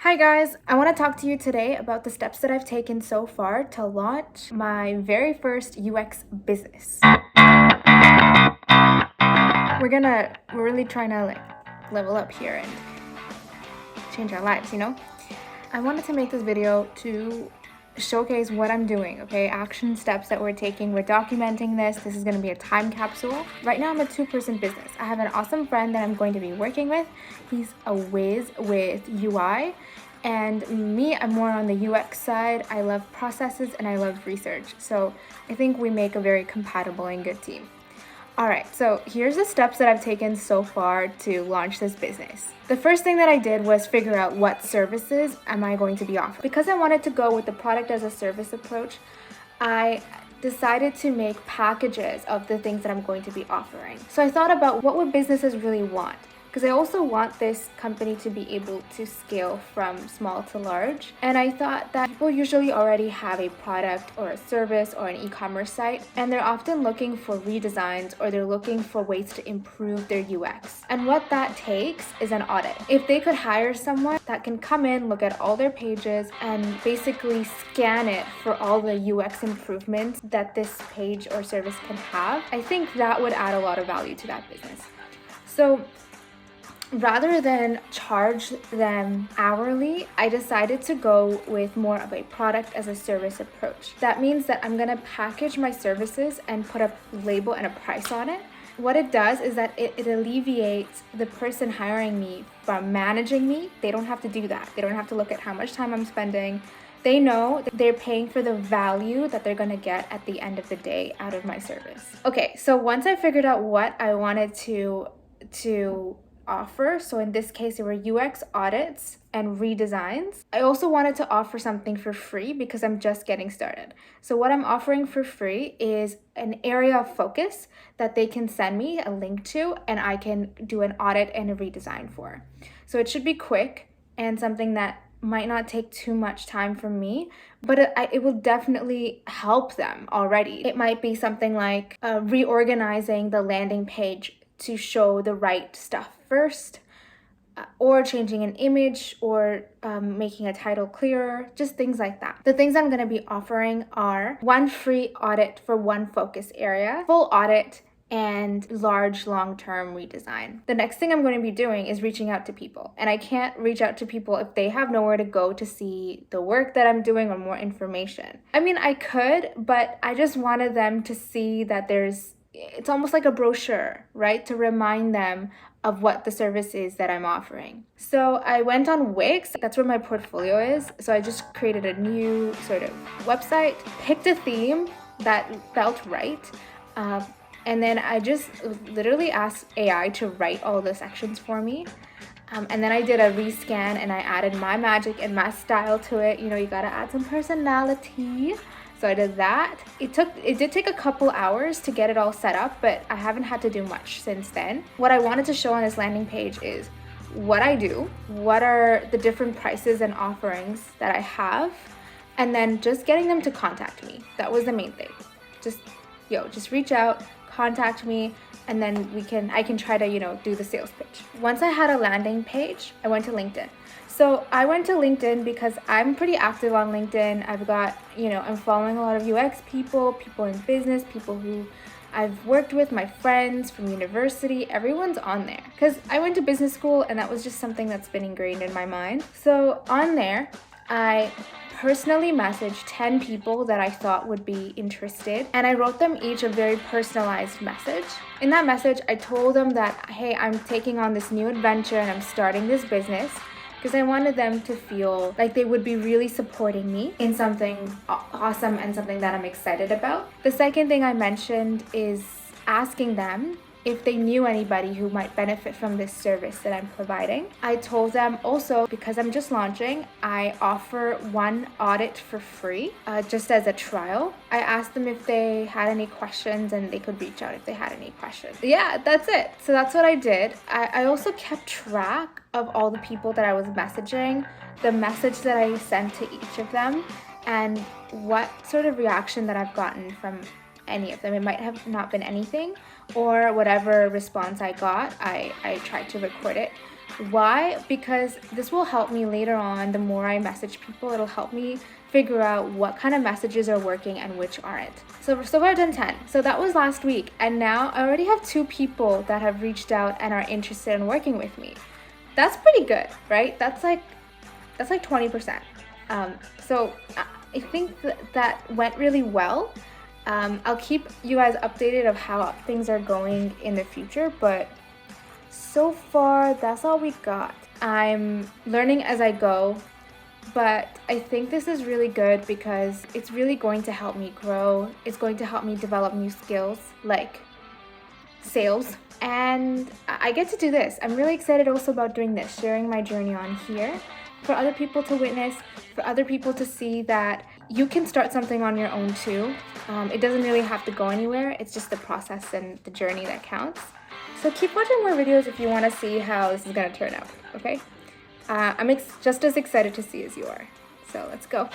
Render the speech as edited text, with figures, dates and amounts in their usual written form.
Hi guys, I want to talk to you today about the steps that I've taken so far to launch my very first UX business. We're really trying to level up here and change our lives, I wanted to make this video to showcase what I'm doing, okay? Action steps that we're taking. We're documenting this. This is going to be a time capsule. Right now, I'm a two-person business. I have an awesome friend that I'm going to be working with. He's a whiz with UI. And me, I'm more on the UX side. I love processes and I love research. So I think we make a very compatible and good team. All right, so here's the steps that I've taken so far to launch this business. The first thing that I did was figure out what services am I going to be offering. Because I wanted to go with the product as a service approach, I decided to make packages of the things that I'm going to be offering. So I thought about what would businesses really want, because I also want this company to be able to scale from small to large. And I thought that people usually already have a product or a service or an e-commerce site, and they're often looking for redesigns or they're looking for ways to improve their UX. And what that takes is an audit. If they could hire someone that can come in, look at all their pages, and basically scan it for all the UX improvements that this page or service can have, I think that would add a lot of value to that business. So rather than charge them hourly, I decided to go with more of a product as a service approach. That means that I'm gonna package my services and put a label and a price on it. What it does is that it alleviates the person hiring me from managing me. They don't have to do that. They don't have to look at how much time I'm spending. They know that they're paying for the value that they're gonna get at the end of the day out of my service. Okay, so once I figured out what I wanted to offer, so in this case it were UX audits and redesigns, I also wanted to offer something for free because I'm just getting started. So what I'm offering for free is an area of focus that they can send me a link to and I can do an audit and a redesign for. So it should be quick and something that might not take too much time from me, but it will definitely help them already. It might be something like reorganizing the landing page to show the right stuff first, or changing an image, or making a title clearer, just things like that. The things I'm going to be offering are one free audit for one focus area, full audit, and large long-term redesign. The next thing I'm going to be doing is reaching out to people. And I can't reach out to people if they have nowhere to go to see the work that I'm doing or more information. I mean, I could, but I just wanted them to see that it's almost like a brochure, right? To remind them of what the service is that I'm offering. So I went on Wix, that's where my portfolio is. So I just created a new sort of website, picked a theme that felt right. And then I just literally asked AI to write all the sections for me. And then I did a rescan and I added my magic and my style to it. You gotta add some personality. So I did that. It did take a couple hours to get it all set up, but I haven't had to do much since then. What I wanted to show on this landing page is what I do, what are the different prices and offerings that I have, and then just getting them to contact me. That was the main thing. Just reach out, contact me, and then I can try to, do the sales pitch. Once I had a landing page, I went to LinkedIn. So I went to LinkedIn because I'm pretty active on LinkedIn. I've got, I'm following a lot of UX people in business, people who I've worked with, my friends from university, everyone's on there. Because I went to business school and that was just something that's been ingrained in my mind. So on there, I personally messaged 10 people that I thought would be interested, and I wrote them each a very personalized message. In that message, I told them that, hey, I'm taking on this new adventure and I'm starting this business, because I wanted them to feel like they would be really supporting me in something awesome and something that I'm excited about. The second thing I mentioned is asking them if they knew anybody who might benefit from this service that I'm providing. I told them also, because I'm just launching, I offer one audit for free, just as a trial. I asked them if they had any questions and they could reach out if they had any questions. Yeah, that's it. So that's what I did. I also kept track of all the people that I was messaging, the message that I sent to each of them, and what sort of reaction that I've gotten from any of them. It might have not been anything, or whatever response I got, I tried to record it. Why? Because this will help me later on. The more I message people, it'll help me figure out what kind of messages are working and which aren't. So far I've done 10. So that was last week, and now I already have 2 people that have reached out and are interested in working with me. That's pretty good, right? That's like 20%. So I think that went really well. I'll keep you guys updated of how things are going in the future, but so far that's all we got. I'm learning as I go, but I think this is really good because it's really going to help me grow. It's going to help me develop new skills like sales, and I get to do this. I'm really excited also about doing this, sharing my journey on here for other people to witness, for other people to see that you can start something on your own too. It doesn't really have to go anywhere. It's just the process and the journey that counts. So keep watching more videos if you want to see how this is going to turn out, okay? I'm just as excited to see as you are. So let's go.